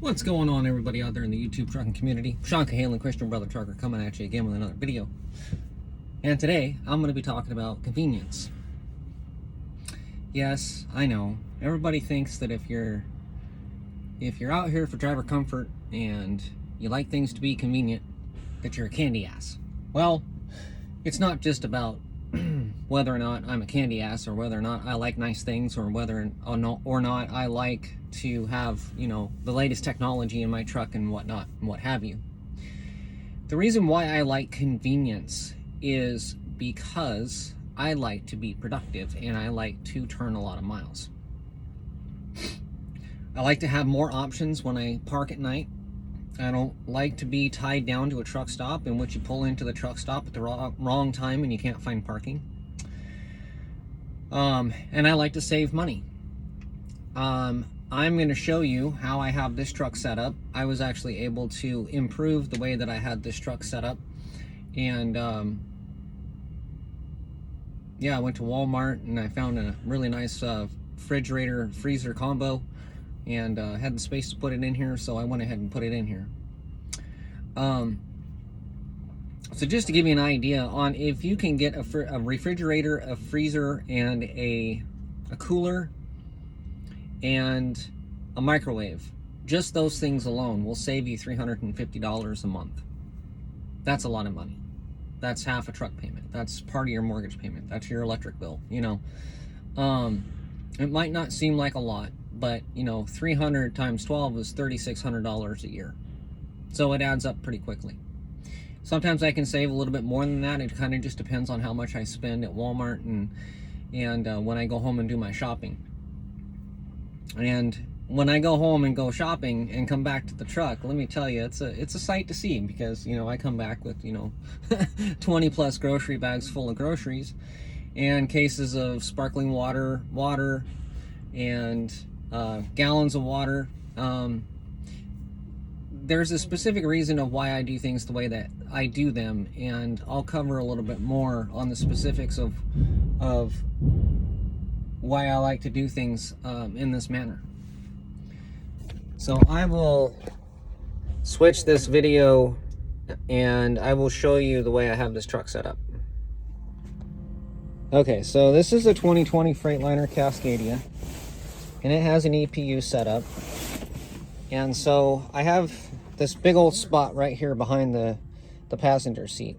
What's going on, everybody out there in the YouTube trucking community? Sean Cahalan, Christian Brother Trucker, coming at you again with another video. And today, I'm going to be talking about convenience. Yes, I know. Everybody thinks that if you're out here for driver comfort and you like things to be convenient, that you're a candy ass. Well, it's not just about whether or not I'm a candy ass, or whether or not I like nice things, or whether or not I like to have, the latest technology in my truck and whatnot and what have you. The reason why I like convenience is because I like to be productive and I like to turn a lot of miles. I like to have more options when I park at night. I don't like to be tied down to a truck stop in which you pull into the truck stop at the wrong time and you can't find parking. And I like to save money. I'm going to show you how I have this truck set up. I was actually able to improve the way that I had this truck set up. And yeah, I went to Walmart and I found a really nice refrigerator freezer combo, and had the space to put it in here, so I went ahead and put it in here. So just to give you an idea on if you can get a refrigerator, a freezer, and a cooler, and a microwave, just those things alone will save you $350 a month. That's a lot of money. That's half a truck payment. That's part of your mortgage payment. That's your electric bill. It might not seem like a lot, but 300 times 12 is $3,600 a year. So it adds up pretty quickly. Sometimes I can save a little bit more than that. It kind of just depends on how much I spend at Walmart and when I go home and do my shopping. And when I go home and go shopping and come back to the truck, let me tell you, it's a sight to see, because I come back with 20 plus grocery bags full of groceries and cases of sparkling water, and gallons of water. There's a specific reason of why I do things the way that I do them, and I'll cover a little bit more on the specifics of why I like to do things in this manner. So I will switch this video and I will show you the way I have this truck set up. Okay, so this is a 2020 Freightliner Cascadia, and it has an EPU setup. And so I have this big old spot right here behind the passenger seat.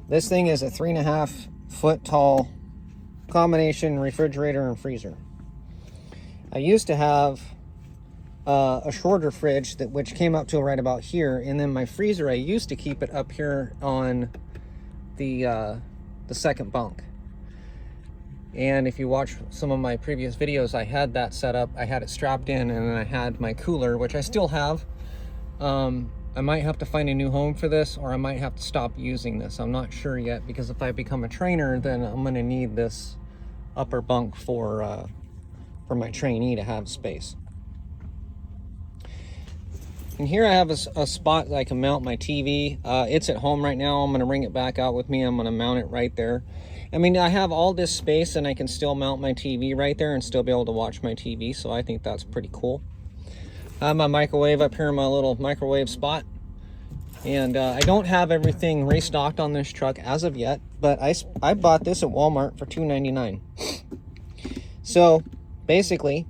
This thing is a 3.5 foot tall combination refrigerator and freezer. I used to have a shorter fridge which came up to right about here, and then my freezer, I used to keep it up here on the second bunk. And if you watch some of my previous videos, I had that set up. I had it strapped in, and then I had my cooler, which I still have. I might have to find a new home for this, or I might have to stop using this. I'm not sure yet, because if I become a trainer, then I'm going to need this upper bunk for my trainee to have space. And here I have a spot that I can mount my TV. It's at home right now. I'm going to bring it back out with me. I'm going to mount it right there. I mean, I have all this space, and I can still mount my TV right there and still be able to watch my TV, so I think that's pretty cool. I have my microwave up here in my little microwave spot. And I don't have everything restocked on this truck as of yet, but I bought this at Walmart for $2.99. So basically,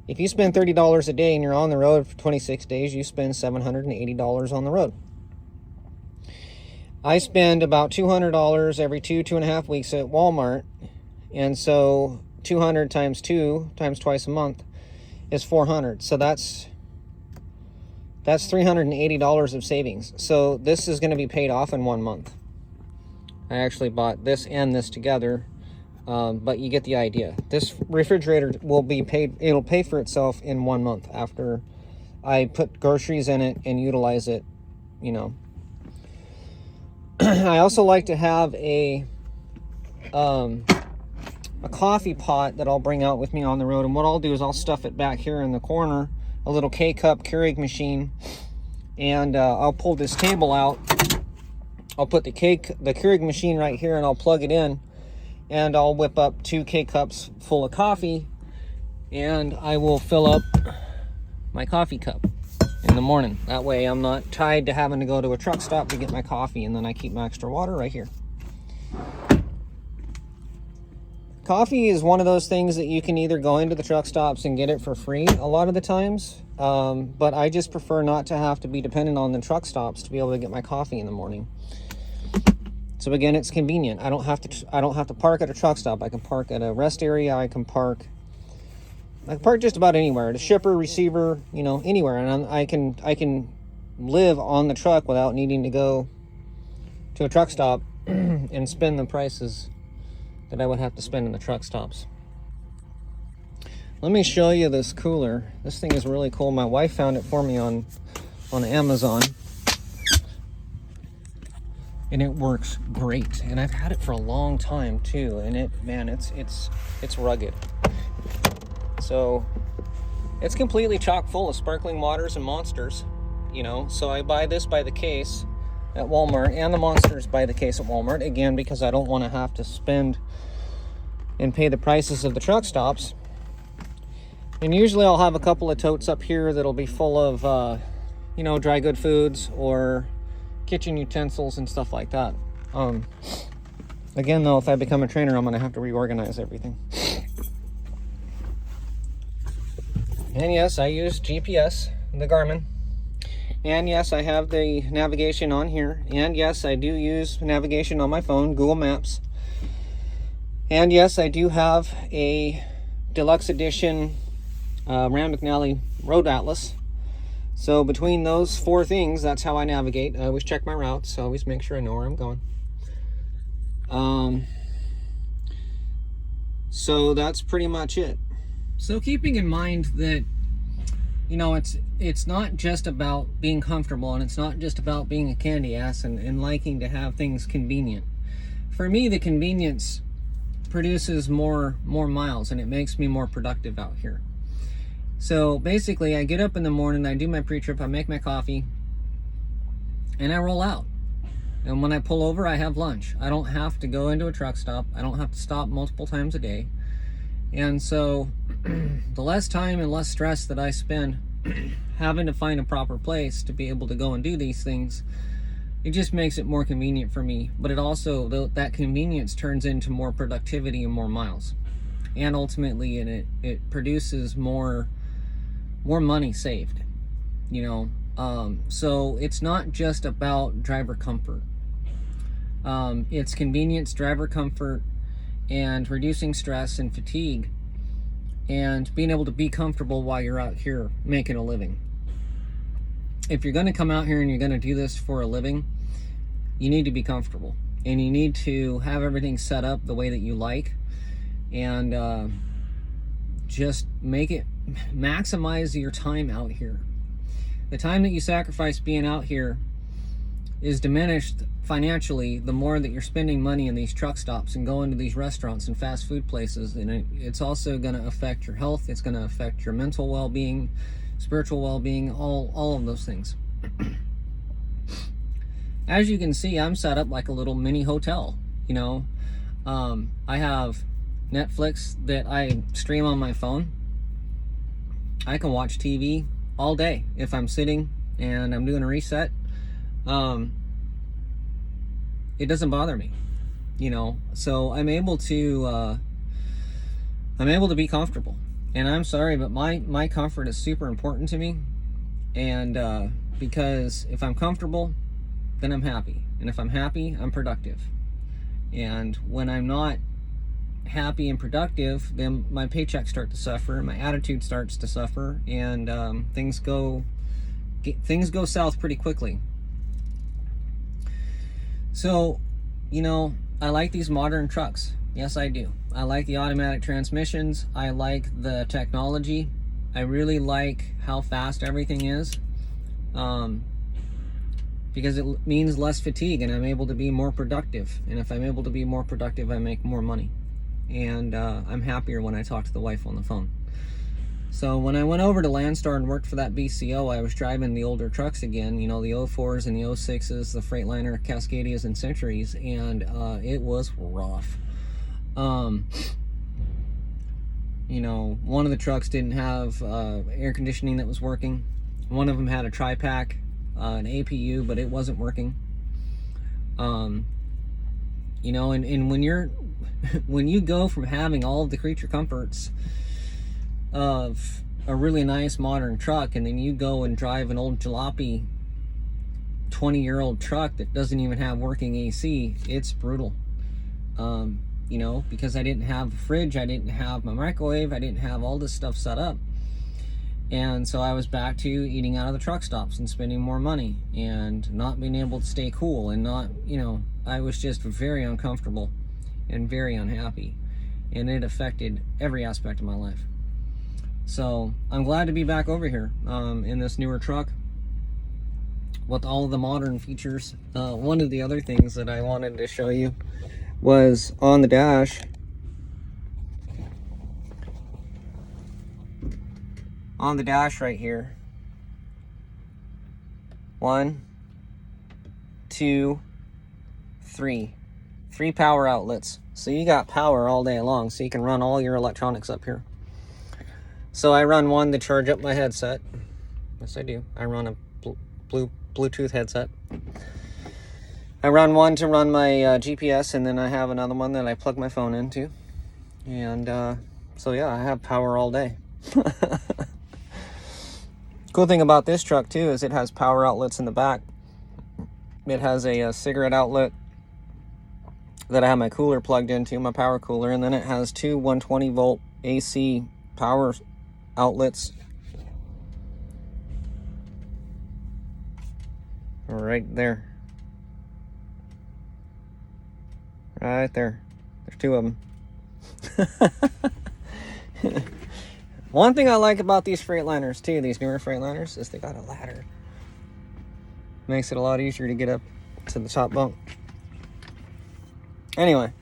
if you spend $30 a day and you're on the road for 26 days, you spend $780 on the road. I spend about $200 every 2.5 weeks at Walmart, and so 200 times 2 times twice a month is $400. So that's $380 of savings. So this is going to be paid off in 1 month. I actually bought this and this together, but you get the idea. This refrigerator will be paid. It'll pay for itself in 1 month after I put groceries in it and utilize it. I also like to have a coffee pot that I'll bring out with me on the road, and what I'll do is I'll stuff it back here in the corner, a little K-cup Keurig machine, and I'll pull this table out. I'll put the Keurig machine right here, and I'll plug it in, and I'll whip up 2 K-cups full of coffee, and I will fill up my coffee cup in the morning. That way I'm not tied to having to go to a truck stop to get my coffee, and then I keep my extra water right here. Coffee is one of those things that you can either go into the truck stops and get it for free a lot of the times, but I just prefer not to have to be dependent on the truck stops to be able to get my coffee in the morning. So again, it's convenient. I don't have to park at a truck stop. I can park at a rest area. I can park just about anywhere. At a shipper, receiver, you know, anywhere, and I can live on the truck without needing to go to a truck stop and spend the prices that I would have to spend in the truck stops. Let me show you this cooler. This thing is really cool. My wife found it for me on Amazon, and it works great. And I've had it for a long time too. And it's rugged. So it's completely chock full of sparkling waters and Monsters, you know. So I buy this by the case at Walmart, and the Monsters by the case at Walmart, again, because I don't want to have to spend and pay the prices of the truck stops. And usually I'll have a couple of totes up here that'll be full of you know, dry good foods or kitchen utensils and stuff like that. Again though, if I become a trainer, I'm gonna have to reorganize everything. And yes, I use GPS, the Garmin. And yes, I have the navigation on here. And yes, I do use navigation on my phone, Google Maps. And yes, I do have a deluxe edition Rand McNally Road Atlas. So between those four things, that's how I navigate. I always check my routes. I always make sure I know where I'm going. So that's pretty much it. So keeping in mind that, you know, it's not just about being comfortable, and it's not just about being a candy ass and liking to have things convenient. For me, the convenience produces more miles, and it makes me more productive out here. So basically, I get up in the morning, I do my pre-trip, I make my coffee, and I roll out. And when I pull over, I have lunch. I don't have to go into a truck stop. I don't have to stop multiple times a day. And so the less time and less stress that I spend having to find a proper place to be able to go and do these things, it just makes it more convenient for me. But it also, that convenience turns into more productivity and more miles. And ultimately, it produces more money saved, you know. So it's not just about driver comfort. It's convenience, driver comfort, and reducing stress and fatigue, and being able to be comfortable while you're out here making a living. If you're going to come out here and you're going to do this for a living, you need to be comfortable, and you need to have everything set up the way that you like, and just maximize your time out here. The time that you sacrifice being out here is diminished financially the more that you're spending money in these truck stops and going to these restaurants and fast food places. And it's also going to affect your health. It's going to affect your mental well-being, spiritual well-being, all of those things. As you can see, I'm set up like a little mini hotel, you know. I have Netflix that I stream on my phone. I can watch TV all day if I'm sitting and I'm doing a reset. It doesn't bother me, you know. So I'm able to be comfortable. And I'm sorry, but my comfort is super important to me. And because if I'm comfortable, then I'm happy. And if I'm happy, I'm productive. And when I'm not happy and productive, then my paychecks start to suffer, my attitude starts to suffer, and things go south pretty quickly. So, you know, I like these modern trucks. Yes, I do. I like the automatic transmissions. I like the technology. I really like how fast everything is, because it means less fatigue, and I'm able to be more productive. And if I'm able to be more productive, I make more money. And I'm happier when I talk to the wife on the phone. So when I went over to Landstar and worked for that BCO, I was driving the older trucks again, you know, the 04s and the 06s, the Freightliner, Cascadias, and Centuries, and it was rough. You You know, one of the trucks didn't have air conditioning that was working. One of them had a tri-pack, an APU, but it wasn't working. You know, and when you're when you go from having all of the creature comforts of a really nice modern truck, and then you go and drive an old jalopy 20-year-old truck that doesn't even have working AC, it's brutal. You know, because I didn't have a fridge, I didn't have my microwave, I didn't have all this stuff set up. And so I was back to eating out of the truck stops and spending more money and not being able to stay cool, and not, you know, I was just very uncomfortable and very unhappy, and it affected every aspect of my life. So I'm glad to be back over here in this newer truck with all of the modern features. One of the other things that I wanted to show you was on the dash. On the dash right here. 1, 2, 3. 3 power outlets. So you got power all day long, so you can run all your electronics up here. So I run one to charge up my headset. Yes, I do. I run a Bluetooth headset. I run one to run my GPS, and then I have another one that I plug my phone into. And so yeah, I have power all day. Cool thing about this truck too is it has power outlets in the back. It has a cigarette outlet that I have my cooler plugged into, my power cooler, and then it has 2 120 volt AC power outlets right there. Right there. There's 2 of them. One thing I like about these Freightliners too, these newer Freightliners, is they got a ladder. Makes it a lot easier to get up to the top bunk. Anyway,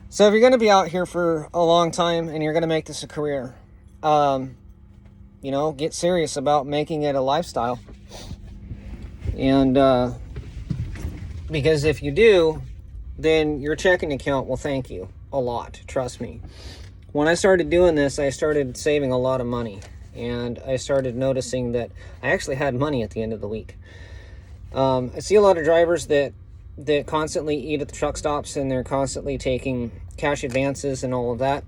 so if you're going to be out here for a long time and you're going to make this a career, you know, get serious about making it a lifestyle. And because if you do, then your checking account will thank you a lot, trust me. When I started doing this, I started saving a lot of money, and I started noticing that I actually had money at the end of the week. I see a lot of drivers that constantly eat at the truck stops, and they're constantly taking cash advances and all of that,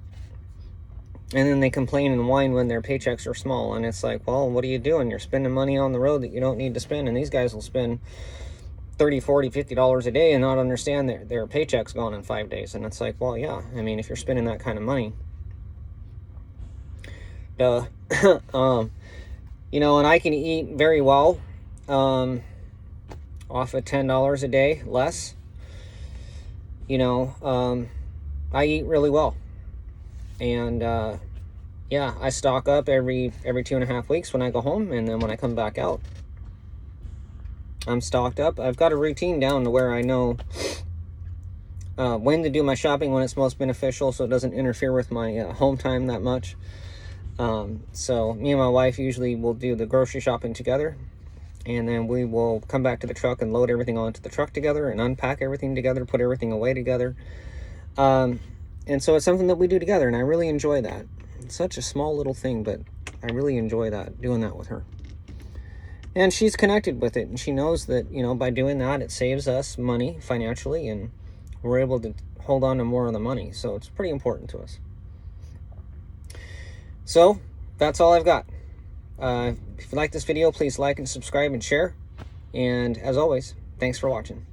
and then they complain and whine when their paychecks are small. And it's like, well, what are you doing? You're spending money on the road that you don't need to spend, and these guys will spend $30, $40, $50 a day and not understand their paycheck's gone in 5 days. And it's like, well, yeah, I mean, if you're spending that kind of money, you know, and I can eat very well off of $10 a day less. You know, I eat really well, and yeah, I stock up every 2.5 weeks when I go home, and then when I come back out, I'm stocked up. I've got a routine down to where I know when to do my shopping when it's most beneficial, so it doesn't interfere with my home time that much. So me and my wife usually will do the grocery shopping together, and then we will come back to the truck and load everything onto the truck together and unpack everything together, put everything away together. And so it's something that we do together, and I really enjoy that. It's such a small little thing, but I really enjoy that, doing that with her. And she's connected with it, and she knows that, you know, by doing that, it saves us money financially, and we're able to hold on to more of the money. So it's pretty important to us. So that's all I've got. If you like this video, please like and subscribe and share. And as always, thanks for watching.